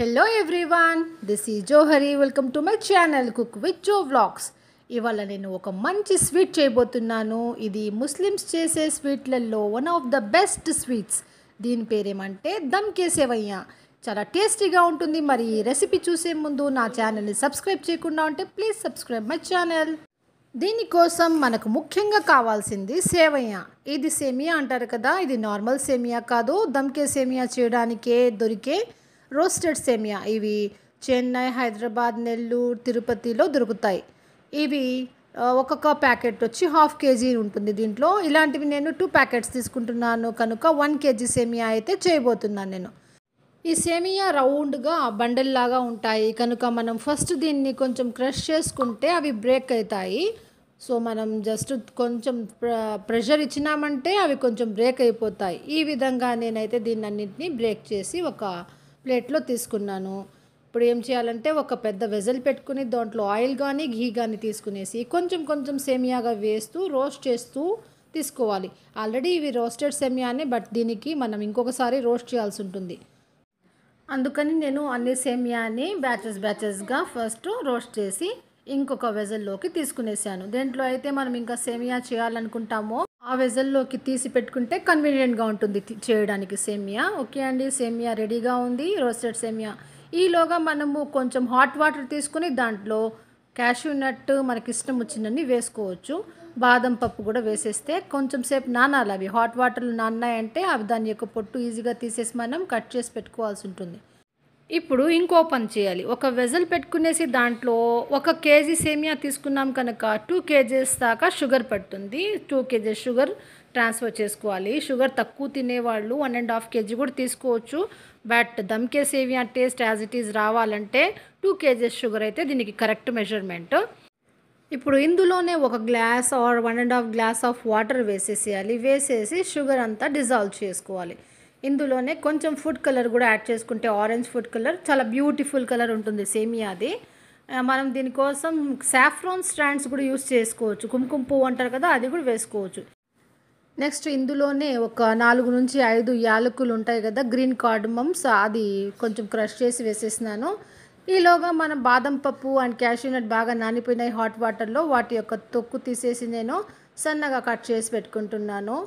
Hello everyone, this ఈ Johari. Welcome to my channel cook with Jo vlogs. ఇవాళ నేను ఒక మంచి స్వీట్ చేయబోతున్నాను. ఇది ముస్లిమ్స్ చేసే స్వీట్లలో one of the best sweets. దీని పేరేమంటే దమ్ కే సేవయ్య. చాలా టేస్టీగా ఉంటుంది. మరి ఈ రెసిపీ చూసే ముందు నా ఛానల్ని సబ్స్క్రైబ్ చేయకుండా ఉంటే ప్లీజ్ సబ్స్క్రైబ్ మై ఛానల్. దీనికోసం మనకు ముఖ్యంగా కావాల్సింది సేవయ్య. ఇది సేమియా అంటారు కదా, ఇది నార్మల్ సేమియా కాదు. దమ్ కే సేమియా చేయడానికే దొరికే రోస్టెడ్ సేమియా. ఇవి చెన్నై, హైదరాబాద్, నెల్లూరు, తిరుపతిలో దొరుకుతాయి. ఇవి ఒక్కొక్క ప్యాకెట్ వచ్చి 1/2 kg ఉంటుంది. దీంట్లో ఇలాంటివి నేను 2 ప్యాకెట్స్ తీసుకుంటున్నాను కనుక 1 kg సేమియా అయితే చేయబోతున్నాను నేను. ఈ సేమియా రౌండ్గా బండల్ లాగా ఉంటాయి కనుక మనం ఫస్ట్ దీన్ని కొంచెం క్రష్ చేసుకుంటే అవి బ్రేక్ అవుతాయి. సో మనం జస్ట్ కొంచెం ప్రెషర్ ఇచ్చినామంటే అవి కొంచెం బ్రేక్ అయిపోతాయి. ఈ విధంగా నేనైతే దీన్ని అన్నింటినీ బ్రేక్ చేసి ఒక ప్లేట్లో తీసుకున్నాను. ఇప్పుడు ఏం చేయాలంటే ఒక పెద్ద వెజల్ పెట్టుకుని దాంట్లో ఆయిల్ కానీ ఘీ కానీ తీసుకునేసి కొంచెం కొంచెం సేమియాగా వేస్తూ రోస్ట్ చేస్తూ తీసుకోవాలి. ఆల్రెడీ ఇవి రోస్టెడ్ సేమియానే, బట్ దీనికి మనం ఇంకొకసారి రోస్ట్ చేయాల్సి ఉంటుంది. అందుకని నేను అన్ని సేమియాని బ్యాచెస్గా ఫస్ట్ రోస్ట్ చేసి ఇంకొక వెజల్లోకి తీసుకునేసాను. దేంట్లో అయితే మనం ఇంకా సేమియా చేయాలనుకుంటామో ఆ వెజల్లోకి తీసి పెట్టుకుంటే కన్వీనియంట్గా ఉంటుంది చేయడానికి సేమియా. ఓకే అండి, సేమియా రెడీగా ఉంది, రోస్టెడ్ సేమియా. ఈలోగా మనము కొంచెం హాట్ వాటర్ తీసుకుని దాంట్లో క్యాష్యూ నట్ మనకి ఇష్టం వచ్చినన్ని వేసుకోవచ్చు. బాదం పప్పు కూడా వేసేస్తే కొంచెం సేపు నానాలి. అవి హాట్ వాటర్లో నానాయంటే అవి దాని యొక్క పొట్టు ఈజీగా తీసేసి మనం కట్ చేసి పెట్టుకోవాల్సి ఉంటుంది. ఇప్పుడు ఇంకో పని చేయాలి. ఒక వెజల్ పెట్టుకునేసి దాంట్లో 1 kg సేమియా తీసుకున్నాం కనుక 2 kgs దాకా షుగర్ పడుతుంది. 2 kg షుగర్ ట్రాన్స్ఫర్ చేసుకోవాలి. షుగర్ తక్కువ తినేవాళ్ళు 1.5 kg కూడా తీసుకోవచ్చు. బట్ దమ్కే సేమియా టేస్ట్ యాజ్ ఇట్ ఈజ్ రావాలంటే 2 kgs షుగర్ అయితే దీనికి కరెక్ట్ మెజర్మెంట్. ఇప్పుడు ఇందులోనే 1 glass or 1.5 glass of water వేసేసేయాలి. వేసేసి షుగర్ అంతా డిజాల్వ్ చేసుకోవాలి. ఇందులోనే కొంచెం ఫుడ్ కలర్ కూడా యాడ్ చేసుకుంటే ఆరెంజ్ ఫుడ్ కలర్ చాలా బ్యూటిఫుల్ కలర్ ఉంటుంది సేమియాది. మనం దీనికోసం సాఫ్రాన్ స్ట్రాండ్స్ కూడా యూస్ చేసుకోవచ్చు. కుంకుమ పువ్వు అంటారు కదా, అది కూడా వేసుకోవచ్చు. నెక్స్ట్ ఇందులోనే ఒక 4 నుంచి 5 యాలకులు ఉంటాయి కదా, గ్రీన్ కార్డమమ్స్, అది కొంచెం క్రష్ చేసి వేసేసినాను. ఈలోగా మనం బాదం పప్పు అండ్ క్యాష్యూ నట్ బాగా నానిపోయినాయి హాట్ వాటర్లో. వాటి యొక్క తొక్కు తీసేసి నేను సన్నగా కట్ చేసి పెట్టుకుంటున్నాను.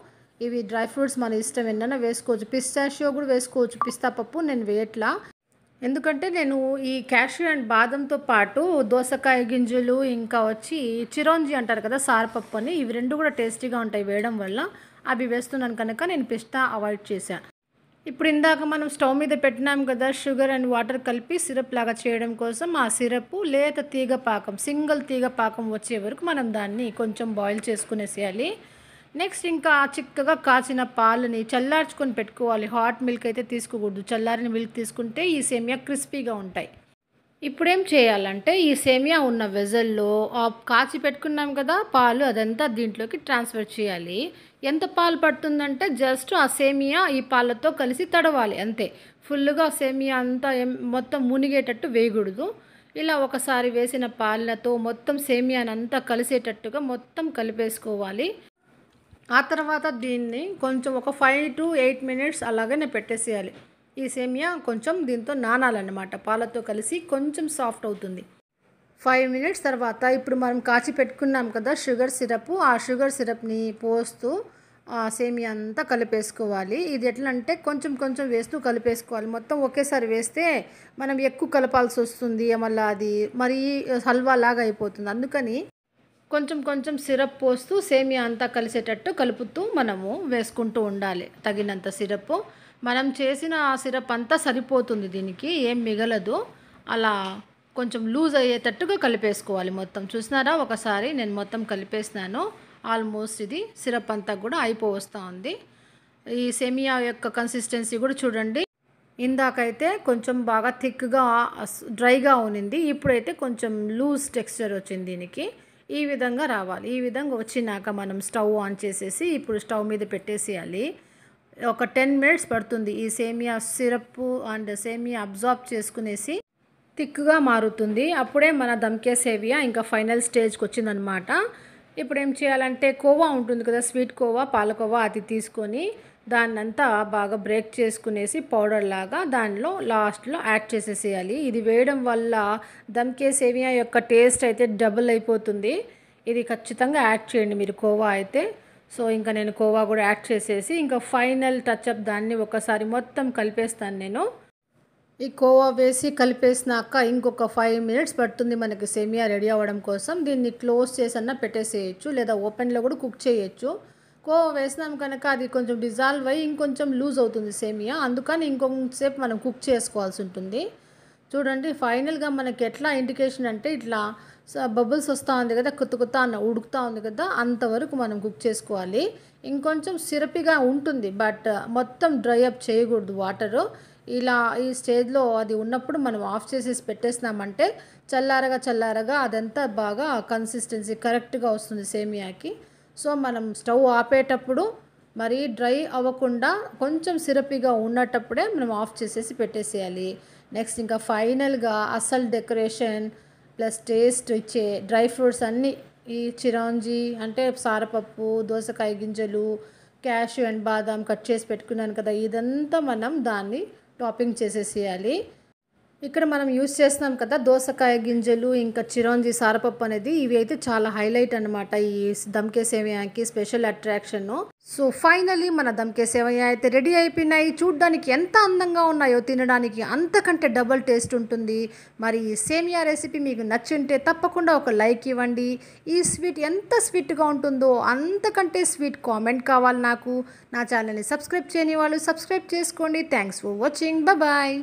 ఇవి డ్రై ఫ్రూట్స్ మన ఇష్టం ఎన్నైనా వేసుకోవచ్చు. పిస్తాషియో కూడా వేసుకోవచ్చు. పిస్తా పప్పు నేను వేయట్లా, ఎందుకంటే నేను ఈ క్యాష్యూ అండ్ బాదంతో పాటు దోసకాయ గింజలు ఇంకా వచ్చి చిరోంజి అంటారు కదా సారపప్పు అని, ఇవి రెండు కూడా టేస్టీగా ఉంటాయి వేయడం వల్ల. అవి వేస్తున్నాను కనుక నేను పిస్తా అవాయిడ్ చేశాను. ఇప్పుడు ఇందాక మనం స్టవ్ మీద పెట్టినాం కదా షుగర్ అండ్ వాటర్ కలిపి సిరప్ లాగా చేయడం కోసం, ఆ సిరప్ లేత తీగ పాకం, సింగిల్ తీగ పాకం వచ్చే వరకు మనం దాన్ని కొంచెం బాయిల్ చేసుకునేసేయాలి. నెక్స్ట్ ఇంకా చిక్కగా కాచిన పాలని చల్లార్చుకొని పెట్టుకోవాలి. హాట్ మిల్క్ అయితే తీసుకోకూడదు, చల్లారిన మిల్క్ తీసుకుంటే ఈ సేమియా క్రిస్పీగా ఉంటాయి. ఇప్పుడేం చేయాలంటే ఈ సేమియా ఉన్న వెజల్లో కాచి పెట్టుకున్నాం కదా పాలు, అదంతా దీంట్లోకి ట్రాన్స్ఫర్ చేయాలి. ఎంత పాలు పడుతుందంటే జస్ట్ ఆ సేమియా ఈ పాలతో కలిసి తడవాలి అంతే. ఫుల్గా సేమియా అంతా మొత్తం మునిగేటట్టు వేయకూడదు. ఇలా ఒకసారి వేసిన పాలతో మొత్తం సేమియానంతా కలిసేటట్టుగా మొత్తం కలిపేసుకోవాలి. ఆ తర్వాత దీన్ని కొంచెం ఒక 5 to 8 minutes అలాగనే పెట్టేసేయాలి. ఈ సేమియా కొంచెం దీంతో నానాలన్నమాట, పాలతో కలిసి కొంచెం సాఫ్ట్ అవుతుంది. 5 minutes తర్వాత ఇప్పుడు మనం కాచి పెట్టుకున్నాం కదా షుగర్ సిరప్, ఆ షుగర్ సిరప్ని పోస్తూ ఆ సేమియా అంతా కలిపేసుకోవాలి. ఇది ఎట్లా అంటే కొంచెం కొంచెం వేస్తూ కలిపేసుకోవాలి. మొత్తం ఒకేసారి వేస్తే మనం ఎక్కువ కలపాల్సి వస్తుంది, మళ్ళీ అది మరీ హల్వా లాగా అయిపోతుంది. అందుకని కొంచెం కొంచెం సిరప్ పోస్తూ సేమియా అంతా కలిసేటట్టు కలుపుతూ మనము వేసుకుంటూ ఉండాలి. తగినంత సిరప్ మనం చేసిన ఆ సిరప్ అంతా సరిపోతుంది, దీనికి ఏం మిగలదు. అలా కొంచెం లూజ్ అయ్యేటట్టుగా కలిపేసుకోవాలి మొత్తం. చూసినారా, ఒకసారి నేను మొత్తం కలిపేసినాను. ఆల్మోస్ట్ ఇది సిరప్ అంతా కూడా అయిపోవస్తూ ఉంది. ఈ సేమియా యొక్క కన్సిస్టెన్సీ కూడా చూడండి, ఇందాకైతే కొంచెం బాగా థిక్గా డ్రైగా ఉన్నింది, ఇప్పుడైతే కొంచెం లూజ్ టెక్స్చర్ వచ్చింది దీనికి. ఈ విధంగా రావాలి. ఈ విధంగా వచ్చినాక మనం స్టవ్ ఆన్ చేసేసి ఇప్పుడు స్టవ్ మీద పెట్టేసేయాలి. ఒక 10 minutes పడుతుంది. ఈ సేమియా సిరప్ అండ్ సేమియా అబ్జార్బ్ చేసుకునేసి థిక్గా మారుతుంది. అప్పుడే మన దమ్కే సేమియా ఇంకా ఫైనల్ స్టేజ్కి వచ్చిందనమాట. ఇప్పుడు ఏం చేయాలంటే కోవా ఉంటుంది కదా, స్వీట్ కోవా, పాలకోవా, అది తీసుకొని దాన్నంతా బాగా బ్రేక్ చేసుకునేసి పౌడర్ లాగా దానిలో లాస్ట్లో యాడ్ చేసేసేయాలి. ఇది వేయడం వల్ల దమ్కే సేమియా యొక్క టేస్ట్ అయితే డబుల్ అయిపోతుంది. ఇది ఖచ్చితంగా యాడ్ చేయండి మీరు కోవా అయితే. సో ఇంకా నేను కోవా కూడా యాడ్ చేసేసి ఇంకా ఫైనల్ టచ్అప్ దాన్ని ఒకసారి మొత్తం కలిపేస్తాను నేను. ఈ కోవా వేసి కలిపేసినాక ఇంకొక 5 మినిట్స్ పడుతుంది మనకి సేమియా రెడీ అవ్వడం కోసం. దీన్ని క్లోజ్ చేసన్నా పెట్టేసేయచ్చు, లేదా ఓపెన్లో కూడా కుక్ చేయొచ్చు. కోవా వేసినాం కనుక అది కొంచెం డిజాల్వ్ అయ్యి ఇంకొంచెం లూజ్ అవుతుంది సేమియా, అందుకని ఇంకొంచెంసేపు మనం కుక్ చేసుకోవాల్సి ఉంటుంది. చూడండి ఫైనల్గా మనకి ఎట్లా ఇండికేషన్ అంటే ఇట్లా బబుల్స్ వస్తూ ఉంది కదా, కొత్త కొత్త అన్న ఉడుకుతూ ఉంది కదా, అంతవరకు మనం కుక్ చేసుకోవాలి. ఇంకొంచెం సిరపిగా ఉంటుంది, బట్ మొత్తం డ్రై అప్ చేయకూడదు వాటరు. ఇలా ఈ స్టేజ్లో అది ఉన్నప్పుడు మనం ఆఫ్ చేసేసి పెట్టేసినామంటే చల్లారగా అదంతా బాగా కన్సిస్టెన్సీ కరెక్ట్గా వస్తుంది సేమియాకి. సో మనం స్టవ్ ఆపేటప్పుడు మరీ డ్రై అవ్వకుండా కొంచెం సిరపీగా ఉన్నటప్పుడే మనం ఆఫ్ చేసేసి పెట్టేసేయాలి. నెక్స్ట్ ఇంకా ఫైనల్గా అసలు డెకరేషన్ ప్లస్ టేస్ట్ ఇచ్చే డ్రై ఫ్రూట్స్ అన్నీ, ఈ చిరాంజీ అంటే సారపప్పు, దోసకాయ గింజలు, క్యాషు అండ్ బాదాం కట్ చేసి పెట్టుకున్నాను కదా, ఇదంతా మనం దాన్ని టాపింగ్ చేసేసేయాలి. ఇక్కడ మనం యూస్ చేస్తున్నాం కదా దోసకాయ గింజలు ఇంకా చిరోంజి సారపప్పు అనేది, ఇవి అయితే చాలా హైలైట్ అనమాట ఈ దమ్కే సేమియాకి స్పెషల్ అట్రాక్షన్. సో ఫైనలీ మన దమ్కే సేమియా అయితే రెడీ అయిపోయినాయి. చూడ్డానికి ఎంత అందంగా ఉన్నాయో తినడానికి అంతకంటే డబుల్ టేస్ట్ ఉంటుంది. మరి ఈ సేమియా రెసిపీ మీకు నచ్చుంటే తప్పకుండా ఒక లైక్ ఇవ్వండి. ఈ స్వీట్ ఎంత స్వీట్గా ఉంటుందో అంతకంటే స్వీట్ కామెంట్ కావాలి నాకు. నా ఛానల్ని సబ్స్క్రైబ్ చేయని వాళ్ళు సబ్స్క్రైబ్ చేసుకోండి. Thanks for watching. బాయ్.